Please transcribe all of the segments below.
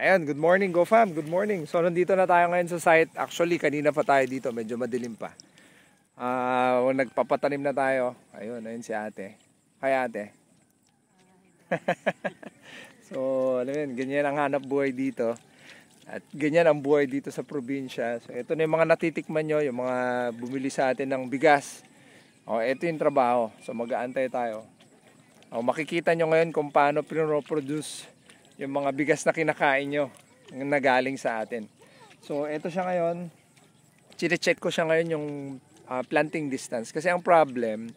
Ayan, good morning, Go Fam. Good morning. So, nandito na tayo ngayon sa site. Actually, kanina pa tayo dito. Medyo madilim pa. Nagpapatanim na tayo. Ayun si ate. Hi, ate. So, alam yun, ganyan ang hanap buhay dito. At ganyan ang buhay dito sa probinsya. So, ito na yung mga natitikman nyo, yung mga bumili sa atin ng bigas. Ito yung trabaho. So, mag-aantay tayo. Makikita nyo ngayon kung paano pinoproduce yung mga bigas na kinakain nyo na galing sa atin. So, ito siya ngayon. Chine-check ko siya ngayon yung planting distance. Kasi ang problem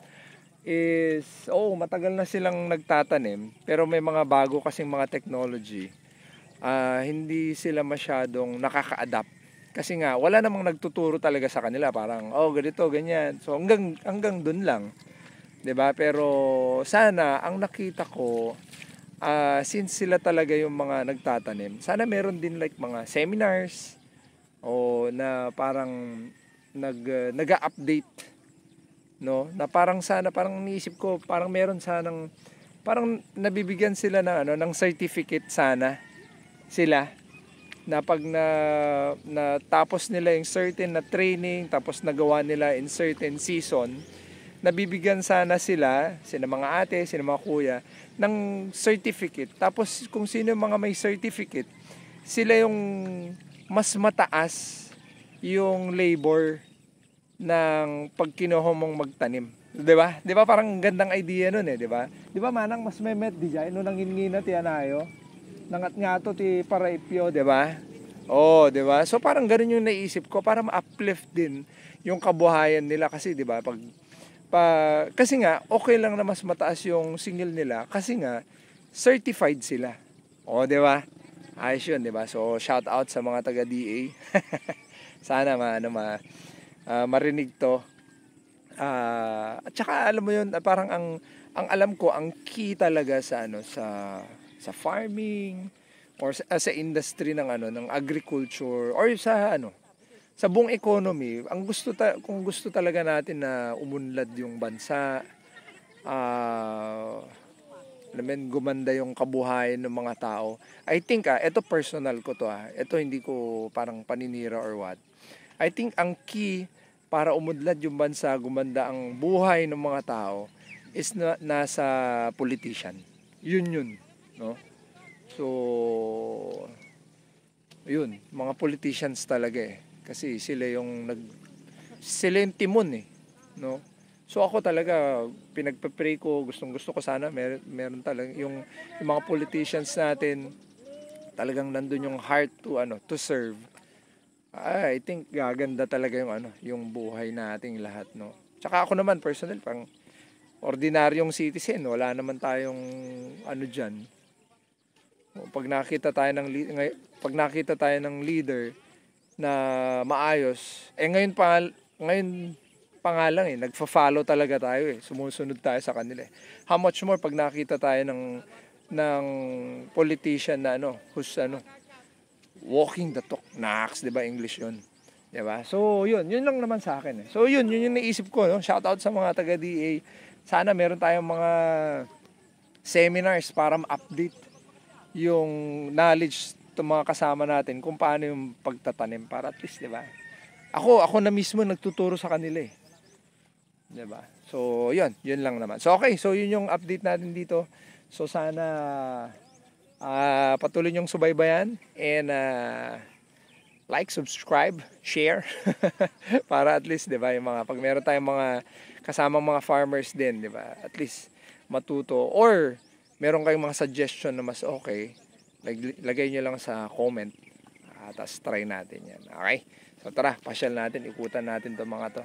is, matagal na silang nagtatanim. Pero may mga bago kasing mga technology. Hindi sila masyadong nakaka-adapt. Kasi nga, wala namang nagtuturo talaga sa kanila. Parang, ganito, ganyan. So, hanggang dun lang. 'Di ba? Pero sana ang nakita ko, since sila talaga yung mga nagtatanim, sana meron din like mga seminars o na parang nag-update, no? Na parang sana, parang niisip ko, parang meron sanang parang nabibigyan sila ng ng certificate sana sila na pag na tapos nila yung certain na training, tapos nagawa nila in certain season, nabibigyan sana sila mga ate, sila mga kuya, ng certificate. Tapos kung sino mga may certificate, sila yung mas mataas yung labor ng pag kinuha mong magtanim. 'Di ba? 'Di ba parang gandang idea nun eh, 'di ba? 'Di ba manang mas memet di jay no nang hingina ti anayo. Nangat nga to ti paraipyo, 'di ba? 'di ba? So parang ganoon yung naisip ko para ma-uplift din yung kabuhayan nila kasi 'di ba kasi nga okay lang na mas mataas yung singil nila kasi nga certified sila. 'Di ba? Ayos 'yun, 'di ba? So shout out sa mga taga DA. Sana marinig 'to. At saka alam mo 'yun, parang ang alam ko ang key talaga sa sa farming or sa industry ng agriculture or sa buong economy, kung gusto talaga natin na umunlad yung bansa, gumanda yung kabuhayan ng mga tao. I think, ito personal ko to, ito hindi ko parang paninira or what. I think ang key para umunlad yung bansa, gumanda ang buhay ng mga tao is nasa politician. Yun, no? So, yun, mga politicians talaga eh. Kasi sila yung timon eh, no? So ako talaga pinagpe-pray ko, gusto ko sana meron talaga yung mga politicians natin talagang nandun yung heart to serve. I think gaganda talaga yung buhay nating lahat, no? Tsaka ako naman personal, pang ordinaryong citizen, wala naman tayong diyan. Pag nakita tayo ng leader na maayos, ngayon pa nga lang nagfa-follow talaga tayo sumusunod tayo sa kanila How much more pag nakita tayo ng politician na who's walking the talk, di ba English yun, di ba? So yun lang naman sa akin So yun yung naisip ko, no? Shout out sa mga taga DA, sana meron tayong mga seminars para ma-update yung knowledge ng mga kasama natin kung paano yung pagtatanim para at least, 'di ba? Ako na mismo nagtuturo sa kanila 'Di ba? So, 'yun lang naman. So, okay. So, 'yun yung update natin dito. So, sana patuloy niyong subaybayan and like, subscribe, share para at least, 'di ba, yung mga pag meron tayong mga kasamang mga farmers din, 'di ba? At least matuto or meron kayong mga suggestion na mas okay, lagay nyo lang sa comment. Tapos try natin yan. Okay? So tara, pasyal natin, ikutan natin itong mga to.